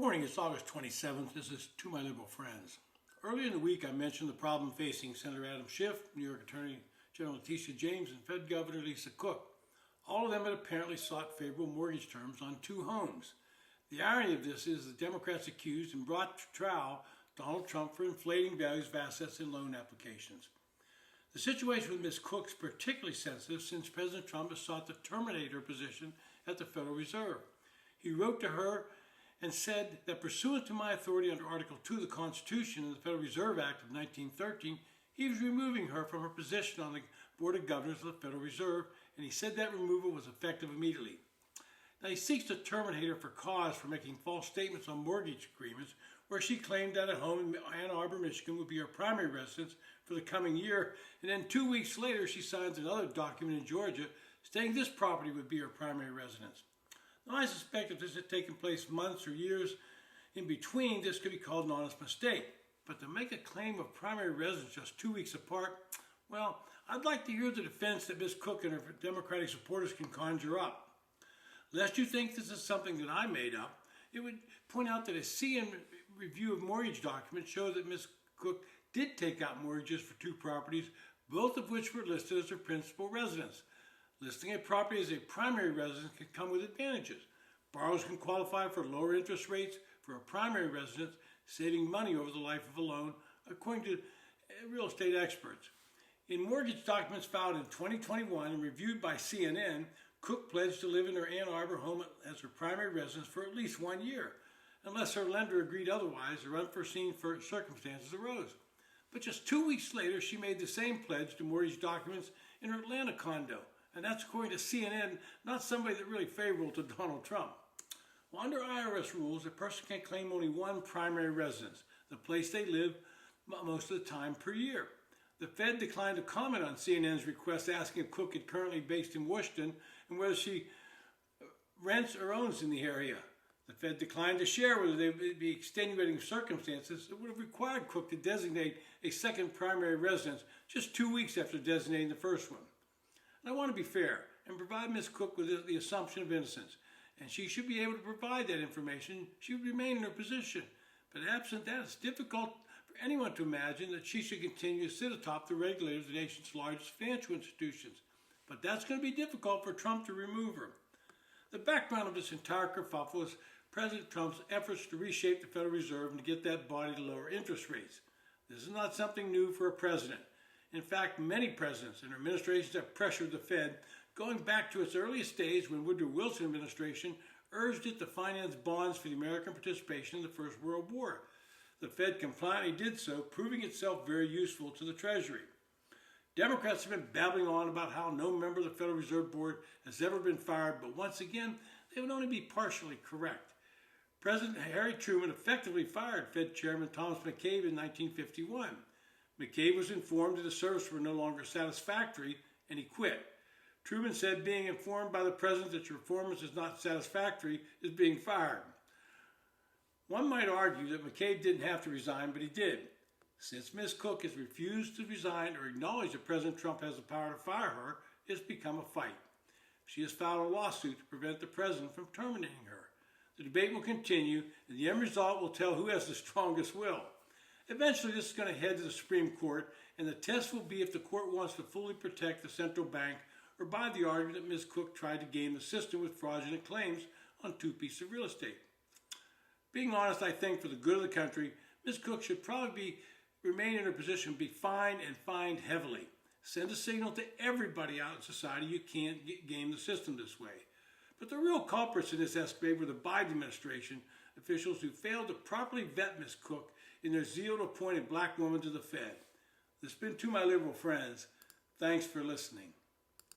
morning, it's August 27th. This is To My Liberal Friends. Earlier in the week, I mentioned the problem facing Senator Adam Schiff, New York Attorney General Letitia James, and Fed Governor Lisa Cook. All of them had apparently sought favorable mortgage terms on two homes. The irony of this is the Democrats accused and brought to trial Donald Trump for inflating values of assets in loan applications. The situation with Ms. Cook is particularly sensitive since President Trump has sought to terminate her position at the Federal Reserve. He wrote to her and said that pursuant to my authority under Article 2 of the Constitution and the Federal Reserve Act of 1913, he was removing her from her position on the Board of Governors of the Federal Reserve, and he said that removal was effective immediately. Now, he seeks to terminate her for cause for making false statements on mortgage agreements where she claimed that a home in Ann Arbor, Michigan would be her primary residence for the coming year, and then 2 weeks later she signs another document in Georgia stating this property would be her primary residence. Now, I suspect if this had taken place months or years in between, this could be called an honest mistake. But to make a claim of primary residence just 2 weeks apart, well, I'd like to hear the defense that Ms. Cook and her Democratic supporters can conjure up. Lest you think this is something that I made up, it would point out that a CNN review of mortgage documents shows that Ms. Cook did take out mortgages for two properties, both of which were listed as her principal residence. Listing a property as a primary residence can come with advantages. Borrowers can qualify for lower interest rates for a primary residence, saving money over the life of a loan, according to real estate experts. In mortgage documents filed in 2021 and reviewed by CNN, Cook pledged to live in her Ann Arbor home as her primary residence for at least 1 year, unless her lender agreed otherwise or unforeseen circumstances arose. But just 2 weeks later, she made the same pledge to mortgage documents in her Atlanta condo. And that's according to CNN, not somebody that's really favorable to Donald Trump. Well, under IRS rules, a person can claim only one primary residence, the place they live most of the time per year. The Fed declined to comment on CNN's request asking if Cook is currently based in Washington and whether she rents or owns in the area. The Fed declined to share whether there would be extenuating circumstances that would have required Cook to designate a second primary residence just 2 weeks after designating the first one. I want to be fair and provide Ms. Cook with the assumption of innocence, and she should be able to provide that information. She would remain in her position. But absent that, it's difficult for anyone to imagine that she should continue to sit atop the regulators of the nation's largest financial institutions. But that's going to be difficult for Trump to remove her. The background of this entire kerfuffle is President Trump's efforts to reshape the Federal Reserve and to get that body to lower interest rates. This is not something new for a president. In fact, many presidents and administrations have pressured the Fed, going back to its earliest days when Woodrow Wilson administration urged it to finance bonds for the American participation in the First World War. The Fed compliantly did so, proving itself very useful to the Treasury. Democrats have been babbling on about how no member of the Federal Reserve Board has ever been fired, but once again, they would only be partially correct. President Harry Truman effectively fired Fed Chairman Thomas McCabe in 1951. McCabe was informed that the services were no longer satisfactory, and he quit. Truman said being informed by the president that your performance is not satisfactory is being fired. One might argue that McCabe didn't have to resign, but he did. Since Ms. Cook has refused to resign or acknowledge that President Trump has the power to fire her, it's become a fight. She has filed a lawsuit to prevent the president from terminating her. The debate will continue, and the end result will tell who has the strongest will. Eventually, this is going to head to the Supreme Court, and the test will be if the court wants to fully protect the central bank or buy the argument that Ms. Cook tried to game the system with fraudulent claims on two pieces of real estate. Being honest, I think for the good of the country, Ms. Cook should probably remain in her position, be fined and fined heavily. Send a signal to everybody out in society you can't game the system this way. But the real culprits in this escapade were the Biden administration officials who failed to properly vet Ms. Cook in their zeal to appoint a black woman to the Fed. This has been To My Liberal Friends. Thanks for listening.